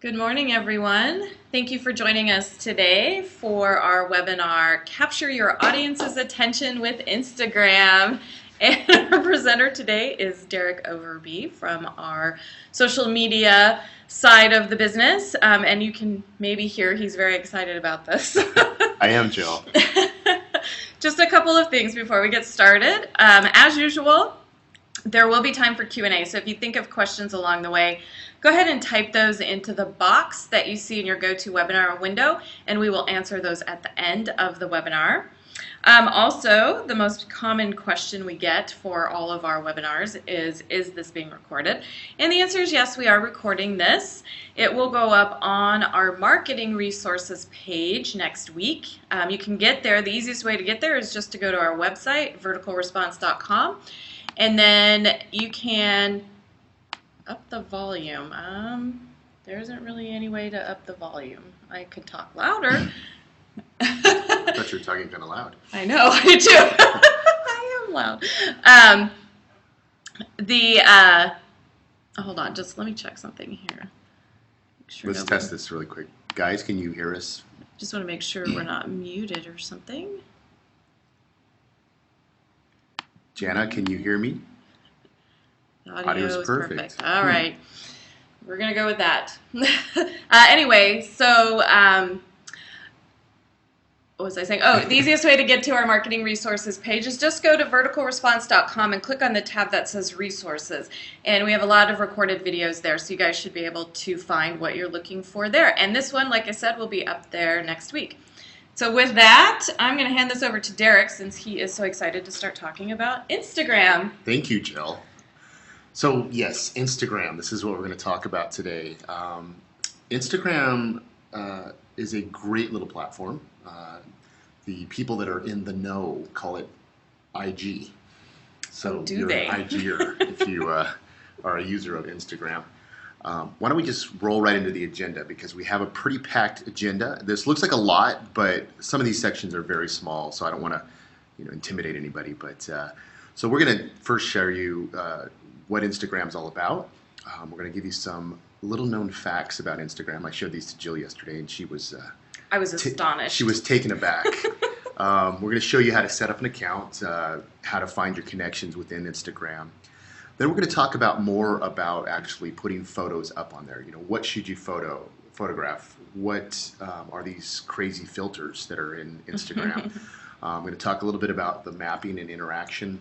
Good morning, everyone. Thank you for joining us today for our webinar, Capture Your Audience's Attention with Instagram. And our presenter today is Derek Overby from our social media side of the business. And you can maybe hear he's very excited about this. I am, Jill. Just a couple of things before we get started. As usual, there will be time for Q&A, so if you think of questions along the way, go ahead and type those into the box that you see in your GoToWebinar window, and we will answer those at the end of the webinar. Also, the most common question we get for all of our webinars is this being recorded? And the answer is yes, we are recording this. It will go up on our marketing resources page next week. You can get there. The easiest way to get there is just to go to our website, verticalresponse.com. And then you can up the volume. There isn't really any way to up the volume. I could talk louder. I thought you were talking kind of loud. I know, I do too. I am loud. Hold on, just let me check something here. Let's test this really quick. Guys, can you hear us? Just want to make sure we're not muted or something. Jana, can you hear me? The audio is perfect. All Hmm. right. We're going to go with that. Anyway, so what was I saying? Oh, the easiest way to get to our marketing resources page is just go to verticalresponse.com and click on the tab that says resources. And we have a lot of recorded videos there, so you guys should be able to find what you're looking for there. And this one, like I said, will be up there next week. So with that, I'm going to hand this over to Derek since he is so excited to start talking about Instagram. Thank you, Jill. So yes, Instagram. This is what we're going to talk about today. Instagram is a great little platform. The people that are in the know call it IG. So do you're they? an IGer if you are a user of Instagram. Why don't we just roll right into the agenda, because we have a pretty packed agenda. This looks like a lot, but some of these sections are very small, so I don't want to intimidate anybody. But so we're going to first share you what Instagram's all about. We're going to give you some little known facts about Instagram. I showed these to Jill yesterday, and she was I was astonished. She was taken aback. We're going to show you how to set up an account, how to find your connections within Instagram. Then we're going to talk more about actually putting photos up on there. What should you photograph? What are these crazy filters that are in Instagram? I'm going to talk a little bit about the mapping and interaction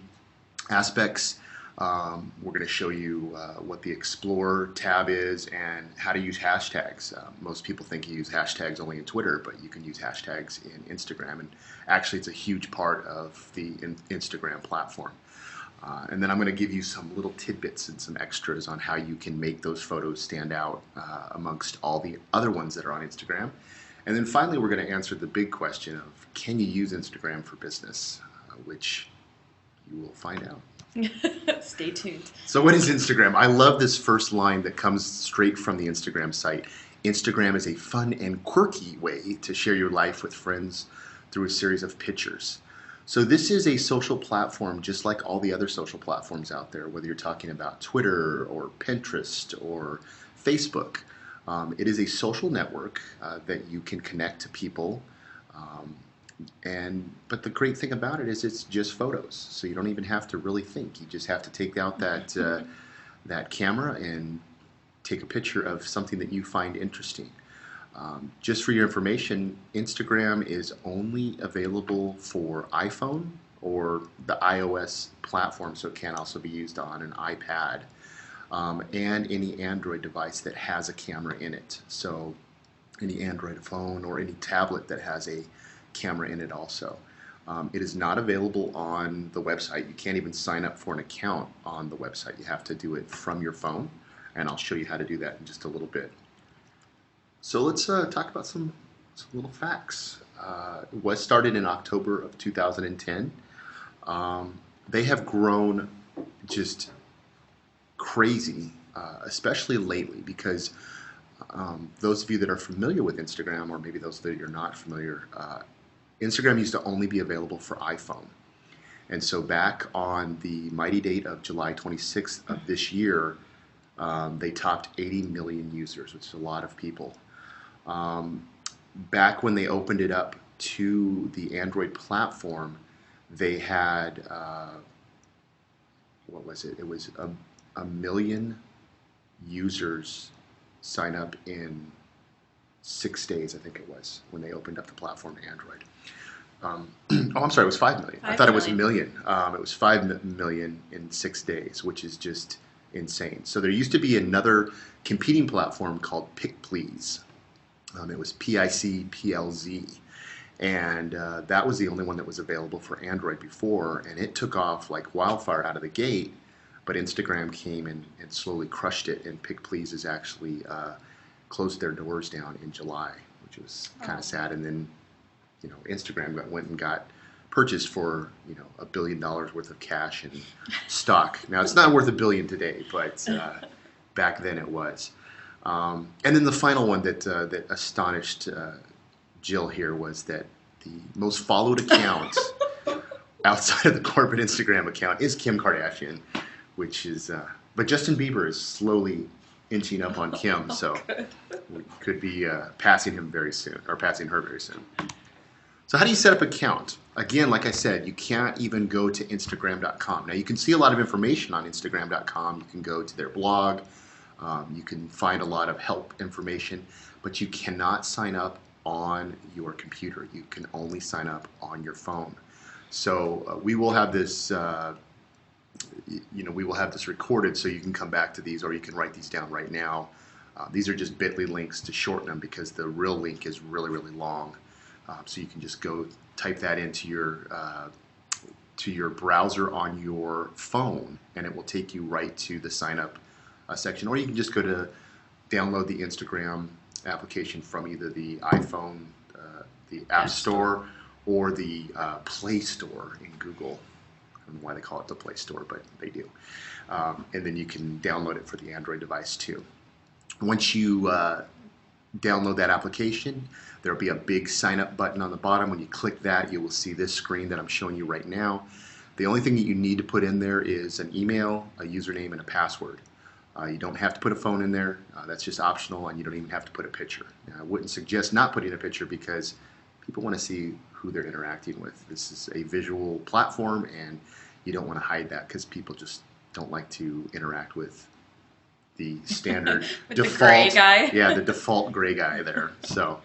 aspects. We're going to show you what the Explore tab is and how to use hashtags. Most people think you use hashtags only in Twitter, but you can use hashtags in Instagram. And actually, it's a huge part of the Instagram platform. And then I'm going to give you some little tidbits and some extras on how you can make those photos stand out amongst all the other ones that are on Instagram. And then finally, we're going to answer the big question of, can you use Instagram for business, which you will find out. Stay tuned. So what is Instagram? I love this first line that comes straight from the Instagram site. Instagram is a fun and quirky way to share your life with friends through a series of pictures. So this is a social platform just like all the other social platforms out there, whether you're talking about Twitter or Pinterest or Facebook. It is a social network that you can connect to people. But the great thing about it is it's just photos. So you don't even have to really think. You just have to take out that camera and take a picture of something that you find interesting. Just for your information, Instagram is only available for iPhone or the iOS platform, so it can also be used on an iPad and any Android device that has a camera in it. So any Android phone or any tablet that has a camera in it also. It is not available on the website. You can't even sign up for an account on the website. You have to do it from your phone, and I'll show you how to do that in just a little bit. So let's talk about some little facts. It was started in October of 2010. They have grown just crazy, especially lately, because those of you that are familiar with Instagram, or maybe those that you're not familiar, Instagram used to only be available for iPhone. And so back on the mighty date of July 26th of this year, They topped 80 million users, which is a lot of people. Back when they opened it up to the Android platform, they had, what was it? It was a million users sign up in 6 days, I think it was, when they opened up the platform to Android. Oh, I'm sorry, it was 5 million. I thought it was a million. It was 5 million in 6 days, which is just insane. So there used to be another competing platform called PicPlease. It was PICPLZ. And that was the only one that was available for Android before, and it took off like wildfire out of the gate. But Instagram came and slowly crushed it, and PicPlease has actually closed their doors down in July, which was kind of sad. And then, Instagram went and got purchased for $1 billion worth of cash and stock. Now it's not worth $1 billion today, but back then it was. And then the final one that astonished Jill here was that the most followed account outside of the corporate Instagram account is Kim Kardashian, which is, but Justin Bieber is slowly inching up on Kim, so we could be passing him very soon, or passing her very soon. So how do you set up an account? Again, like I said, you can't even go to Instagram.com. Now you can see a lot of information on Instagram.com. You can go to their blog. You can find a lot of help information, but you cannot sign up on your computer. You can only sign up on your phone. So we will have this, we will have this recorded, so you can come back to these, or you can write these down right now. These are just bit.ly links to shorten them, because the real link is really, really long. So you can just go type that into your browser on your phone, and it will take you right to the sign up section. Or you can just go to download the Instagram application from either the iPhone, the App Store, or the Play Store in Google. I don't know why they call it the Play Store, but they do. And then you can download it for the Android device too. Once you download that application, there will be a big sign up button on the bottom. When you click that, you will see this screen that I'm showing you right now. The only thing that you need to put in there is an email, a username, and a password. You don't have to put a phone in there. That's just optional, and you don't even have to put a picture. Now, I wouldn't suggest not putting a picture, because people want to see who they're interacting with. This is a visual platform, and you don't want to hide that, because people just don't like to interact with the standard with default, the gray guy. Yeah, the default gray guy there. So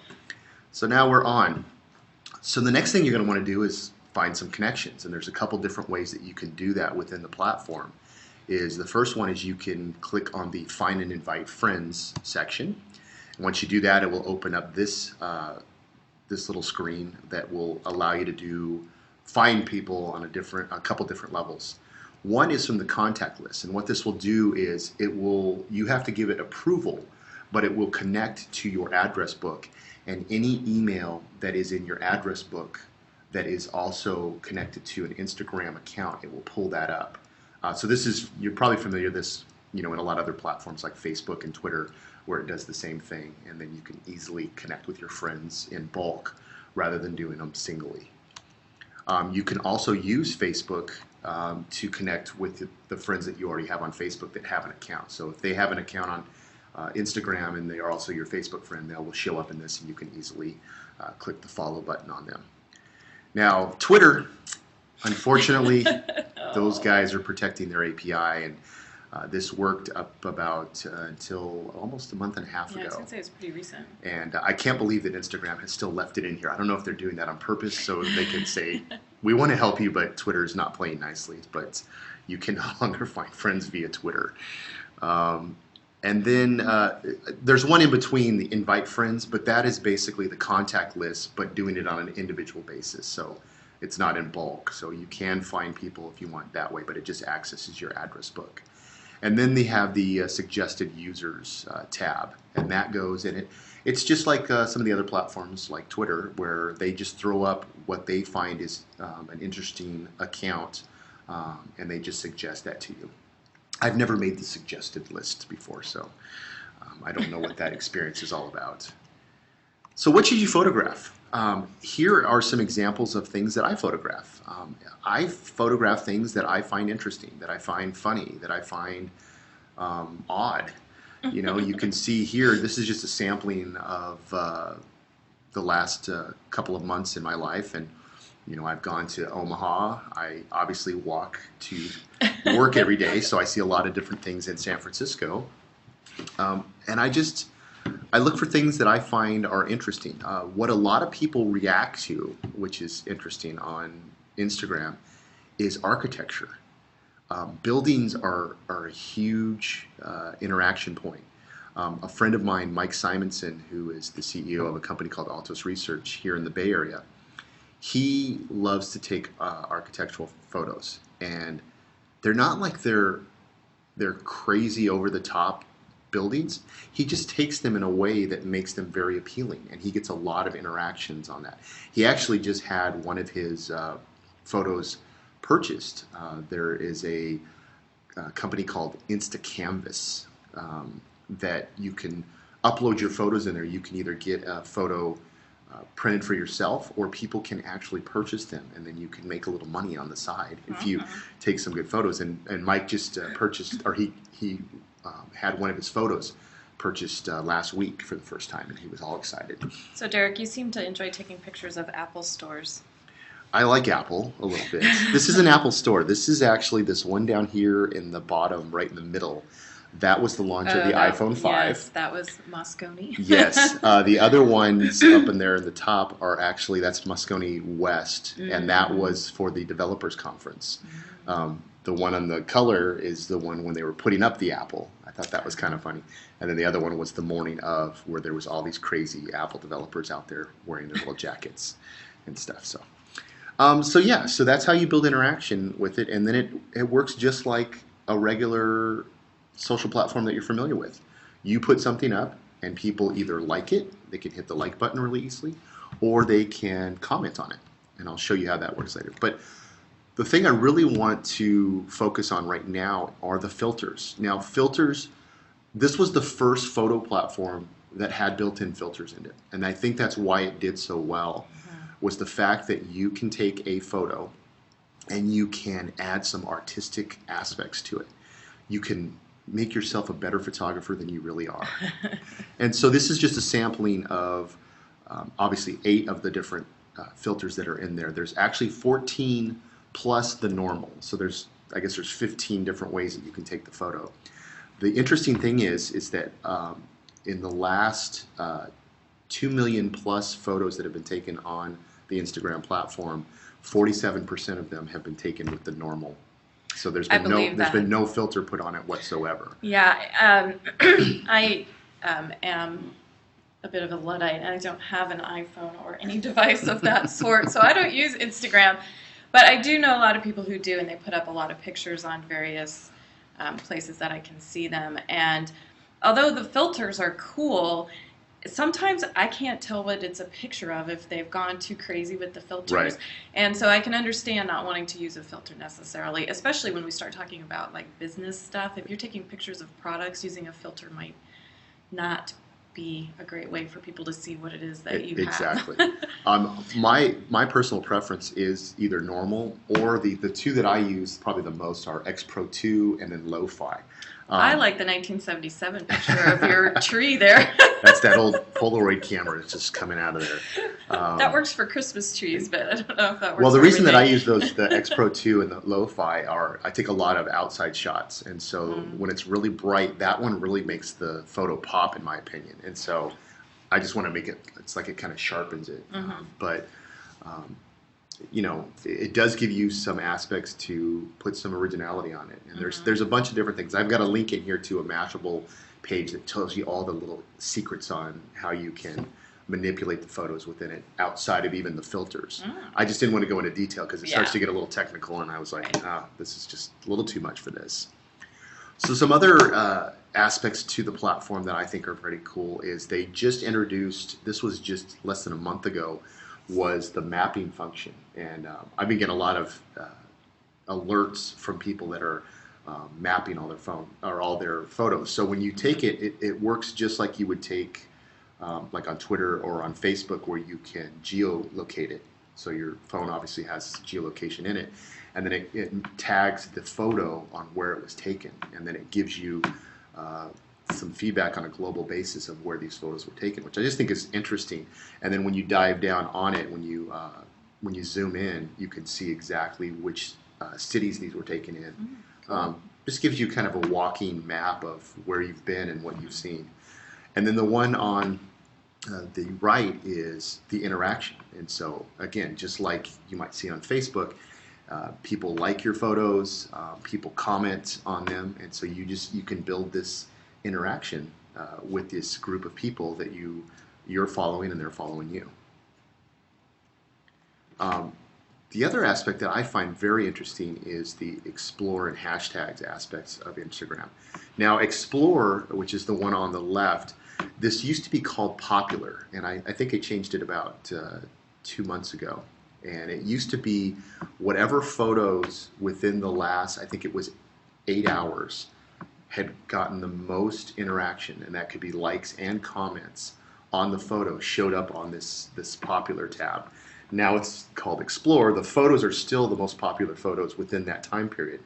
now we're on. So the next thing you're going to want to do is find some connections, and there's a couple different ways that you can do that within the platform. The first one is you can click on the Find and Invite Friends section. And once you do that, it will open up this this little screen that will allow you to find people on a couple different levels. One is from the contact list, and what this will do is you have to give it approval, but it will connect to your address book, and any email that is in your address book that is also connected to an Instagram account, it will pull that up. So you're probably familiar with this, in a lot of other platforms like Facebook and Twitter, where it does the same thing, and then you can easily connect with your friends in bulk rather than doing them singly. You can also use Facebook to connect with the friends that you already have on Facebook that have an account. So if they have an account on Instagram and they are also your Facebook friend, they will show up in this, and you can easily click the follow button on them. Now, Twitter, unfortunately, those guys are protecting their API, and this worked up about until almost a month and a half ago. Yeah, I was going to say it's pretty recent. And I can't believe that Instagram has still left it in here. I don't know if they're doing that on purpose so they can say, we want to help you, but Twitter is not playing nicely. But you can no longer find friends via Twitter. And then there's one in between, the invite friends, but that is basically the contact list, but doing it on an individual basis. So it's not in bulk. So you can find people if you want that way, but it just accesses your address book. And then they have the suggested users tab, and that goes in it. It's just like some of the other platforms like Twitter, where they just throw up what they find is an interesting account, and they just suggest that to you. I've never made the suggested list before, so I don't know what that experience is all about. So what should you photograph? Here are some examples of things that I photograph. I photograph things that I find interesting, that I find funny, that I find odd. You know, you can see here, this is just a sampling of the last couple of months in my life. And, you know, I've gone to Omaha. I obviously walk to work every day, so I see a lot of different things in San Francisco. And I look for things that I find are interesting. What a lot of people react to, which is interesting on Instagram, is architecture. Buildings are a huge interaction point. A friend of mine, Mike Simonson, who is the CEO of a company called Altos Research here in the Bay Area, he loves to take architectural photos, and they're not like they're crazy over the top buildings. He just takes them in a way that makes them very appealing, and he gets a lot of interactions on that. He actually just had one of his photos purchased. There is a company called InstaCanvas that you can upload your photos in there. You can either get a photo printed for yourself, or people can actually purchase them, and then you can make a little money on the side if you take some good photos. And Mike just purchased, or he had one of his photos purchased last week for the first time, and he was all excited. So Derek, you seem to enjoy taking pictures of Apple stores. I like Apple a little bit. This is an Apple store. This is actually this one down here in the bottom, right in the middle. That was the launch of the iPhone 5. Yes, that was Moscone. Yes. The other ones up in there in the top are actually, that's Moscone West, and that was for the developers conference. The one on the color is the one when they were putting up the Apple. I thought that was kind of funny. And then the other one was the morning of, where there was all these crazy Apple developers out there wearing their little jackets and stuff. So that's how you build interaction with it, and then it works just like a regular social platform that you're familiar with. You put something up, and people either like it, they can hit the like button really easily, or they can comment on it. And I'll show you how that works later. But the thing I really want to focus on right now are the filters. Now, filters, this was the first photo platform that had built-in filters in it. And I think that's why it did so well, was the fact that you can take a photo and you can add some artistic aspects to it. You can make yourself a better photographer than you really are. And so this is just a sampling of obviously 8 of the different filters that are in there. There's actually 14 plus the normal. So I guess there's 15 different ways that you can take the photo. The interesting thing is that in the last 2 million plus photos that have been taken on the Instagram platform, 47% of them have been taken with the normal. So there's been no filter put on it whatsoever. Yeah, I am a bit of a Luddite, and I don't have an iPhone or any device of that sort, so I don't use Instagram. But I do know a lot of people who do, and they put up a lot of pictures on various places that I can see them. And although the filters are cool, sometimes I can't tell what it's a picture of if they've gone too crazy with the filters. Right. And so I can understand not wanting to use a filter necessarily, especially when we start talking about like business stuff. If you're taking pictures of products, using a filter might not be a great way for people to see what it is that you have. Exactly. My personal preference is either normal, or the two that I use probably the most are X Pro 2 and then Lo-Fi. I like the 1977 picture of your tree there. That's that old Polaroid camera that's just coming out of there. That works for Christmas trees, but I don't know if that works. Well, the for reason that I everything. use the X Pro 2 and the Lo-Fi are I take a lot of outside shots, and so when it's really bright, that one really makes the photo pop, in my opinion. And so I just want to make it's like it kind of sharpens it. But you know, it does give you some aspects to put some originality on it. And there's a bunch of different things. I've got a link in here to a Mashable page that tells you all the little secrets on how you can manipulate the photos within it outside of even the filters. I just didn't want to go into detail because it starts to get a little technical, and I was like, this is just a little too much for this. So some other aspects to the platform that I think are pretty cool is they just introduced, this was just less than a month ago, was the mapping function. And I've been getting a lot of alerts from people that are mapping all their phone or all their photos. So when you take it works just like you would take like on Twitter or on Facebook, where you can geolocate it. So your phone obviously has geolocation in it, and then it tags the photo on where it was taken, and then it gives you some feedback on a global basis of where these photos were taken, which I just think is interesting. And then when you dive down on it, when you zoom in, you can see exactly which cities these were taken in. Just gives you kind of a walking map of where you've been and what you've seen. And then the one on the right is the interaction. And so again, just like you might see on Facebook, people like your photos, people comment on them, and so you can build this interaction with this group of people that you're following and they're following you. The other aspect that I find very interesting is the explore and hashtags aspects of Instagram. Now, explore, which is the one on the left, this used to be called popular, and I think I changed it about 2 months ago. And it used to be whatever photos within the last, I think it was 8 hours, had gotten the most interaction, and that could be likes and comments on the photo, showed up on this popular tab. Now it's called Explore. The photos are still the most popular photos within that time period.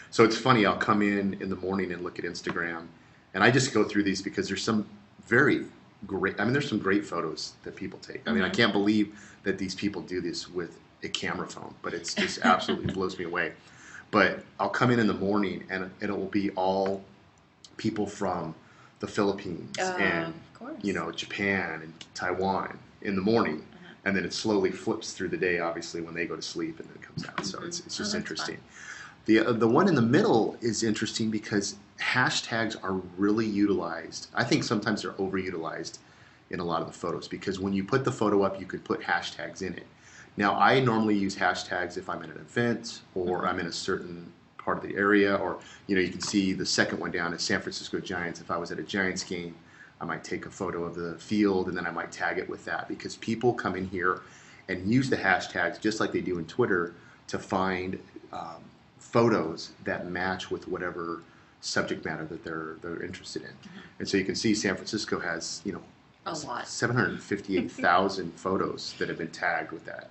So it's funny, I'll come in the morning and look at Instagram, and I just go through these because there's some very great, there's some great photos that people take. I can't believe that these people do this with a camera phone, but it's just absolutely blows me away. But I'll come in the morning, and it will be all people from the Philippines and Japan and Taiwan in the morning. And then it slowly flips through the day, obviously, when they go to sleep, and then it comes out. So it's just interesting. The one in the middle is interesting because hashtags are really utilized. I think sometimes they're overutilized in a lot of the photos, because when you put the photo up, you could put hashtags in it. Now, I normally use hashtags if I'm at an event or I'm in a certain part of the area, or you can see the second one down is San Francisco Giants. If I was at a Giants game, I might take a photo of the field and then I might tag it with that, because people come in here and use the hashtags just like they do in Twitter to find photos that match with whatever subject matter that they're interested in. And so you can see San Francisco has a lot, 758,000 photos that have been tagged with that.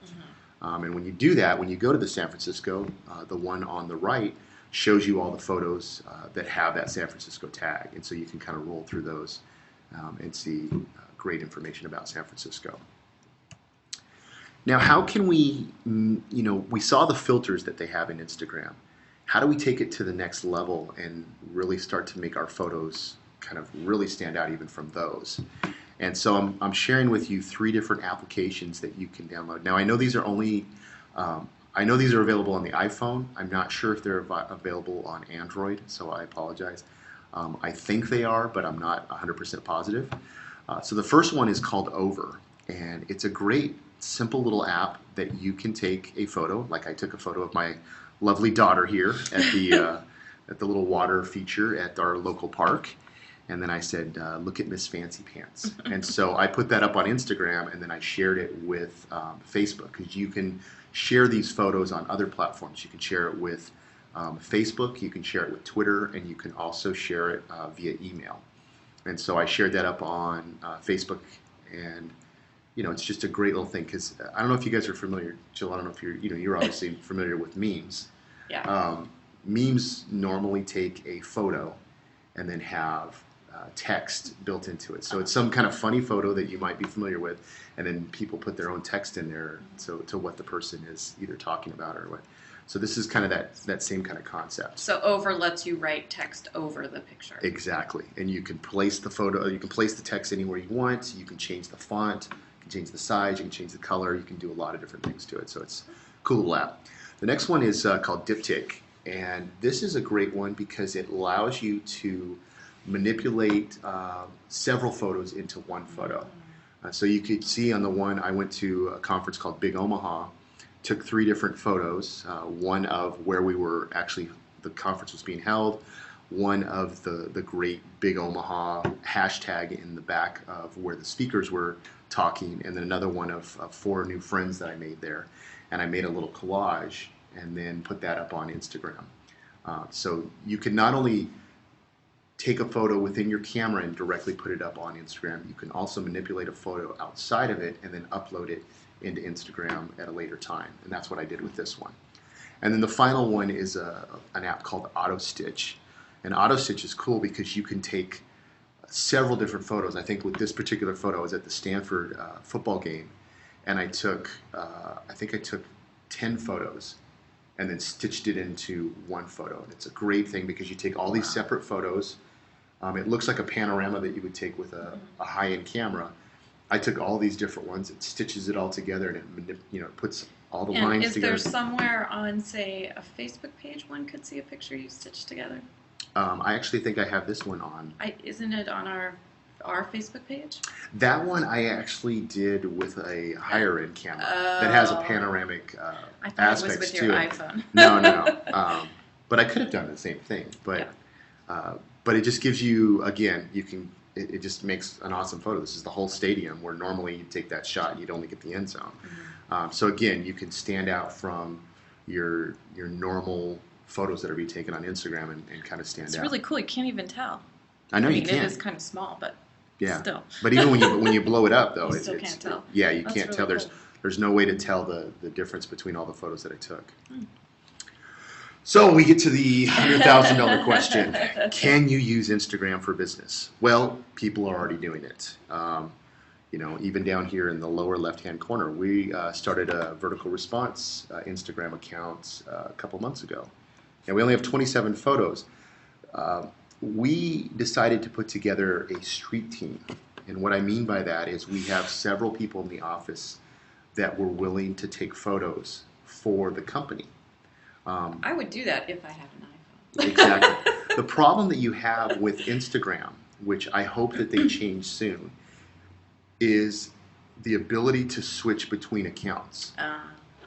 And when you do that, when you go to the San Francisco, the one on the right shows you all the photos that have that San Francisco tag, and so you can kind of roll through those and see great information about San Francisco. Now, how can we, we saw the filters that they have in Instagram. How do we take it to the next level and really start to make our photos kind of really stand out even from those? And so I'm sharing with you 3 different applications that you can download. Now, I know these are only, I know these are available on the iPhone. I'm not sure if they're available on Android, so I apologize. I think they are, but I'm not 100% positive. So the first one is called Over, and it's a great, simple little app that you can take a photo. Like I took a photo of my lovely daughter here at the little water feature at our local park, and then I said, "Look at Miss Fancy Pants." And so I put that up on Instagram, and then I shared it with Facebook, because you can share these photos on other platforms. You can share it with Facebook, you can share it with Twitter, and you can also share it via email. And so I shared that up on Facebook, and it's just a great little thing, because I don't know if you guys are familiar, Jill. I don't know if you're obviously familiar with memes. Yeah. Memes normally take a photo and then have text built into it. So it's some kind of funny photo that you might be familiar with, and then people put their own text in there to what the person is either talking about or what. So this is kind of that same kind of concept. So Over lets you write text over the picture. Exactly. And you can place the photo, you can place the text anywhere you want. You can change the font, you can change the size, you can change the color, you can do a lot of different things to it. So it's a cool little app. The next one is called Diptyque. And this is a great one because it allows you to manipulate several photos into one photo. So you could see on the one, I went to a conference called Big Omaha, took 3 different photos, one of where we were actually, the conference was being held, one of the great Big Omaha hashtag in the back of where the speakers were talking, and then another one of 4 new friends that I made there. And I made a little collage and then put that up on Instagram. So you can not only take a photo within your camera and directly put it up on Instagram, you can also manipulate a photo outside of it and then upload it into Instagram at a later time, and that's what I did with this one. And then the final one is an app called AutoStitch. And AutoStitch is cool because you can take several different photos. I think with this particular photo, I was at the Stanford football game, and I took, I think I took 10 photos and then stitched it into one photo. And it's a great thing because you take all these separate photos. It looks like a panorama that you would take with a high-end camera. I took all these different ones, it stitches it all together, and it puts all the And lines is together. there somewhere on, say, a Facebook page one could see a picture you stitched together? I actually think I have this one on. Isn't it on our Facebook page? That one I actually did with a higher end camera that has a panoramic I thought it was aspects with to your it. iPhone. No. But I could have done the same thing. But but it just gives you, again, you can. It just makes an awesome photo. This is the whole stadium where normally you take that shot and you'd only get the end zone. Mm-hmm. So again, you can stand out from your normal photos that are being taken on Instagram and kind of stand out. It's really cool. You can't even tell. I know I mean, you can. It is kind of small, but still. But even when you blow it up, though, You still can't tell. Yeah, you That's can't really tell. cool. There's no way to tell the difference between all the photos that I took. So we get to the $100,000 question. Can you use Instagram for business? Well, people are already doing it. Even down here in the lower left-hand corner, we started a vertical response Instagram account a couple months ago. And we only have 27 photos. We decided to put together a street team. And what I mean by that is we have several people in the office that were willing to take photos for the company. I would do that if I had an iPhone. Exactly. The problem that you have with Instagram, which I hope that they change soon, is the ability to switch between accounts.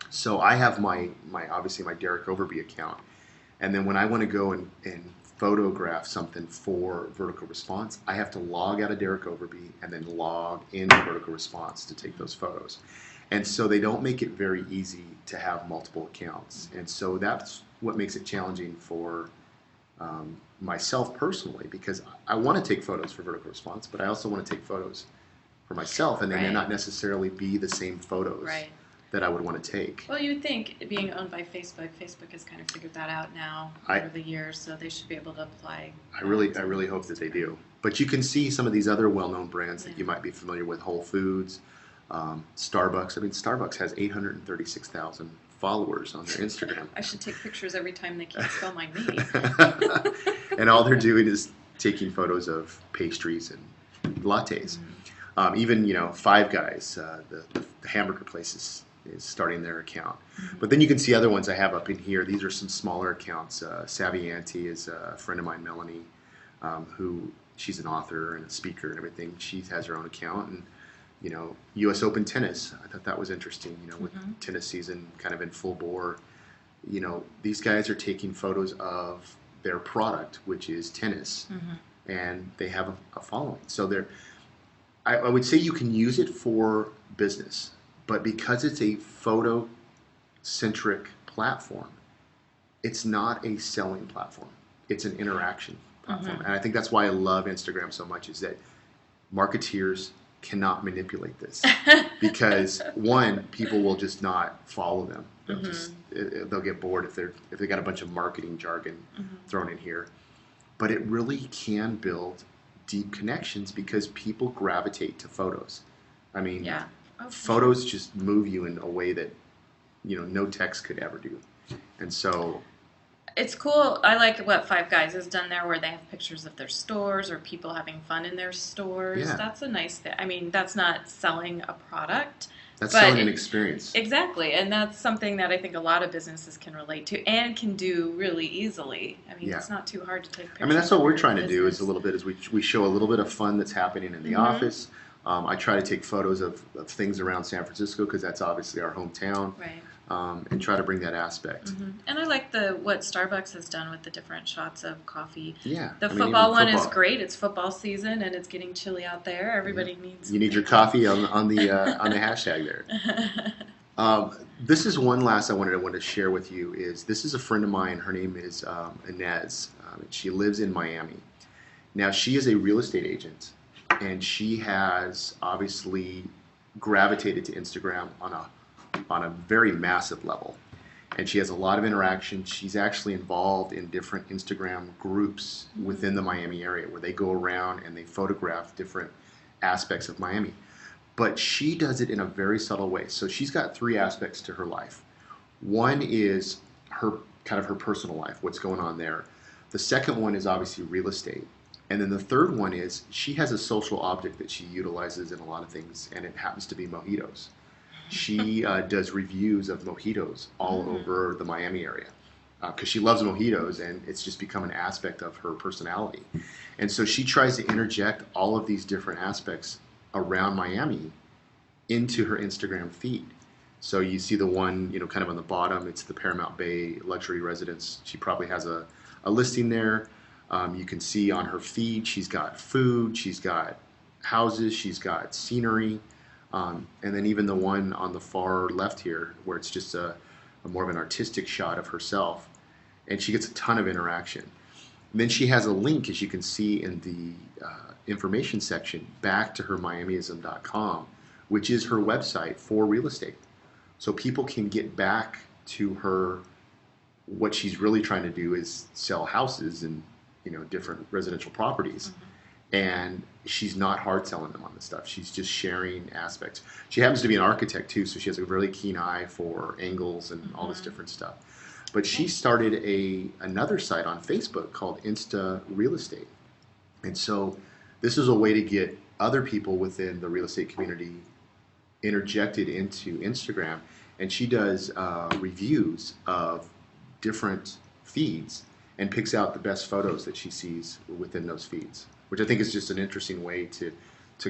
So I have my obviously my Derek Overby account, and then when I want to go and photograph something for vertical response, I have to log out of Derek Overby and then log into vertical response to take those photos. And so they don't make it very easy to have multiple accounts. And so that's what makes it challenging for myself personally, because I want to take photos for vertical response, but I also want to take photos for myself, and they may not necessarily be the same photos that I would want to take. Well, you would think, being owned by Facebook, Facebook has kind of figured that out now over the years, so they should be able to apply. I really hope that they do. But you can see some of these other well-known brands that you might be familiar with, Whole Foods, Starbucks. I mean, Starbucks has 836,000 followers on their Instagram. I should take pictures every time they can't spell my name. And all they're doing is taking photos of pastries and lattes. Even Five Guys, the hamburger place is starting their account. But then you can see other ones I have up in here. These are some smaller accounts. Savvy Auntie is a friend of mine, Melanie, who she's an author and a speaker and everything. She has her own account. And U.S. Open tennis. I thought that was interesting. With tennis season kind of in full bore, these guys are taking photos of their product, which is tennis, and they have a following. So I would say you can use it for business, but because it's a photo-centric platform, it's not a selling platform. It's an interaction platform, and I think that's why I love Instagram so much. Is that marketeers cannot manipulate this because one, people will just not follow them. They'll get bored if they got a bunch of marketing jargon thrown in here. But it really can build deep connections because people gravitate to photos. I mean, photos just move you in a way that no text could ever do. And so it's cool. I like what Five Guys has done there, where they have pictures of their stores or people having fun in their stores. Yeah. That's a nice thing. I mean, that's not selling a product. That's selling an experience. Exactly, and that's something that I think a lot of businesses can relate to and can do really easily. I mean, it's not too hard to take pictures. I mean, that's what of we're your trying to do business. is a little bit, is we show a little bit of fun that's happening in the office. I try to take photos of things around San Francisco because that's obviously our hometown. Right. And try to bring that aspect. And I like what Starbucks has done with the different shots of coffee. Yeah. The football one is great. It's football season and it's getting chilly out there. Everybody needs. You need your coffee on the hashtag there. This is one last I wanted to share with you. This is a friend of mine. Her name is Inez. She lives in Miami. Now she is a real estate agent, and she has obviously gravitated to Instagram on a very massive level. And she has a lot of interaction. She's actually involved in different Instagram groups within the Miami area where they go around and they photograph different aspects of Miami. But she does it in a very subtle way. So she's got three aspects to her life. One is her kind of her personal life, what's going on there. The second one is obviously real estate. And then the third one is she has a social object that she utilizes in a lot of things, and it happens to be mojitos. She does reviews of mojitos all over the Miami area because she loves mojitos, and it's just become an aspect of her personality. And so she tries to interject all of these different aspects around Miami into her Instagram feed. So you see the one, kind of on the bottom, it's the Paramount Bay luxury residence. She probably has a listing there. You can see on her feed, she's got food, she's got houses, she's got scenery. And then even the one on the far left here, where it's just a more of an artistic shot of herself. And she gets a ton of interaction. And then she has a link, as you can see in the information section, back to her miamiism.com, which is her website for real estate. So people can get back to her. What she's really trying to do is sell houses and different residential properties. And she's not hard selling them on this stuff. She's just sharing aspects. She happens to be an architect too, so she has a really keen eye for angles and all this different stuff. But she started another site on Facebook called Insta Real Estate. And so this is a way to get other people within the real estate community interjected into Instagram. And she does reviews of different feeds and picks out the best photos that she sees within those feeds, which I think is just an interesting way to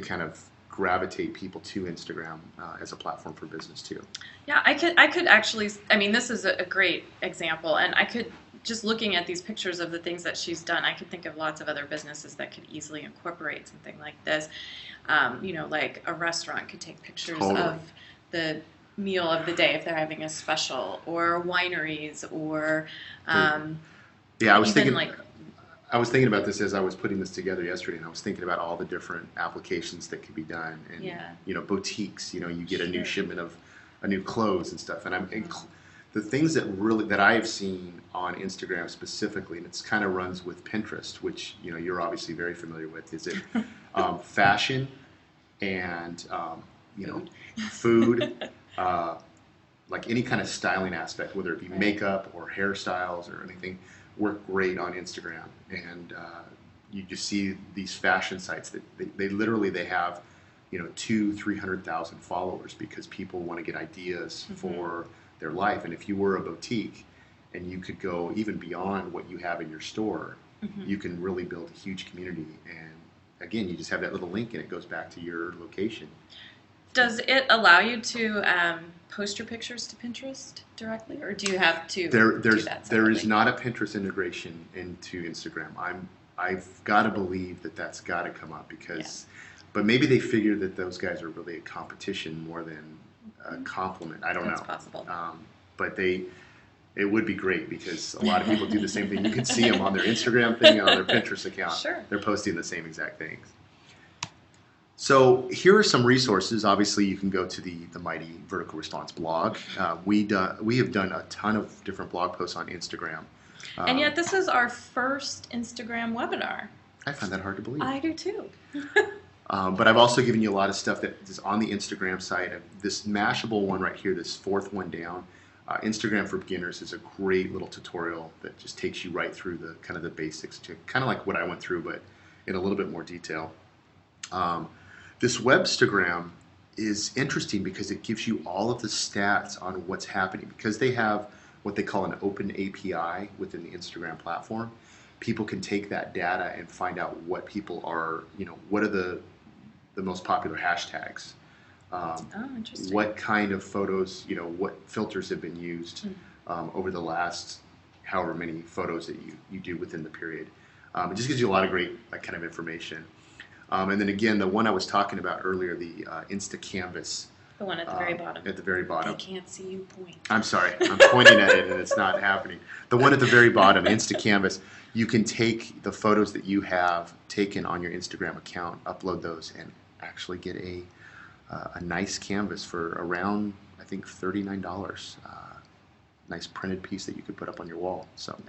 kind of gravitate people to Instagram as a platform for business too. Yeah, I could actually, I mean, this is a great example, and I could, just looking at these pictures of the things that she's done, I could think of lots of other businesses that could easily incorporate something like this. Like a restaurant could take pictures of the meal of the day if they're having a special, or wineries, or I was thinking about this as I was putting this together yesterday, and I was thinking about all the different applications that could be done, and boutiques. You get a new shipment of a new clothes and stuff, and the things that I have seen on Instagram specifically, and it's kind of runs with Pinterest, which you're obviously very familiar with. Is it fashion and food, like any kind of styling aspect, whether it be makeup or hairstyles or anything, work great on Instagram. And you just see these fashion sites that they literally have 200,000-300,000 followers because people want to get ideas for their life. And if you were a boutique and you could go even beyond what you have in your store, you can really build a huge community. And again, you just have that little link and it goes back to your location. Does it allow you to post your pictures to Pinterest directly, or do you have to do that separately? There is not a Pinterest integration into Instagram. I've got to believe that's got to come up because, but maybe they figure that those guys are really a competition more than a compliment. I don't know. That's possible. But it would be great because a lot of people do the same thing. You can see them on their Instagram thing and on their Pinterest account. Sure. They're posting the same exact things. So here are some resources. Obviously, you can go to the Mighty Vertical Response blog. We have done a ton of different blog posts on Instagram. And yet this is our first Instagram webinar. I find that hard to believe. I do too. But I've also given you a lot of stuff that is on the Instagram site. This Mashable one right here, this fourth one down, Instagram for Beginners is a great little tutorial that just takes you right through the kind of the basics, to kind of like what I went through, but in a little bit more detail. This Webstagram is interesting because it gives you all of the stats on what's happening. Because they have what they call an open API within the Instagram platform, people can take that data and find out what people are, what are the most popular hashtags. Interesting. What kind of photos, what filters have been used over the last however many photos that you do within the period. It just gives you a lot of great kind of information. And then again, the one I was talking about earlier, the Insta Canvas. The one at the very bottom. At the very bottom. I can't see you point. I'm sorry. I'm pointing at it and it's not happening. The one at the very bottom, Insta Canvas, you can take the photos that you have taken on your Instagram account, upload those, and actually get a a nice canvas for around, I think, $39. Nice printed piece that you could put up on your wall. So.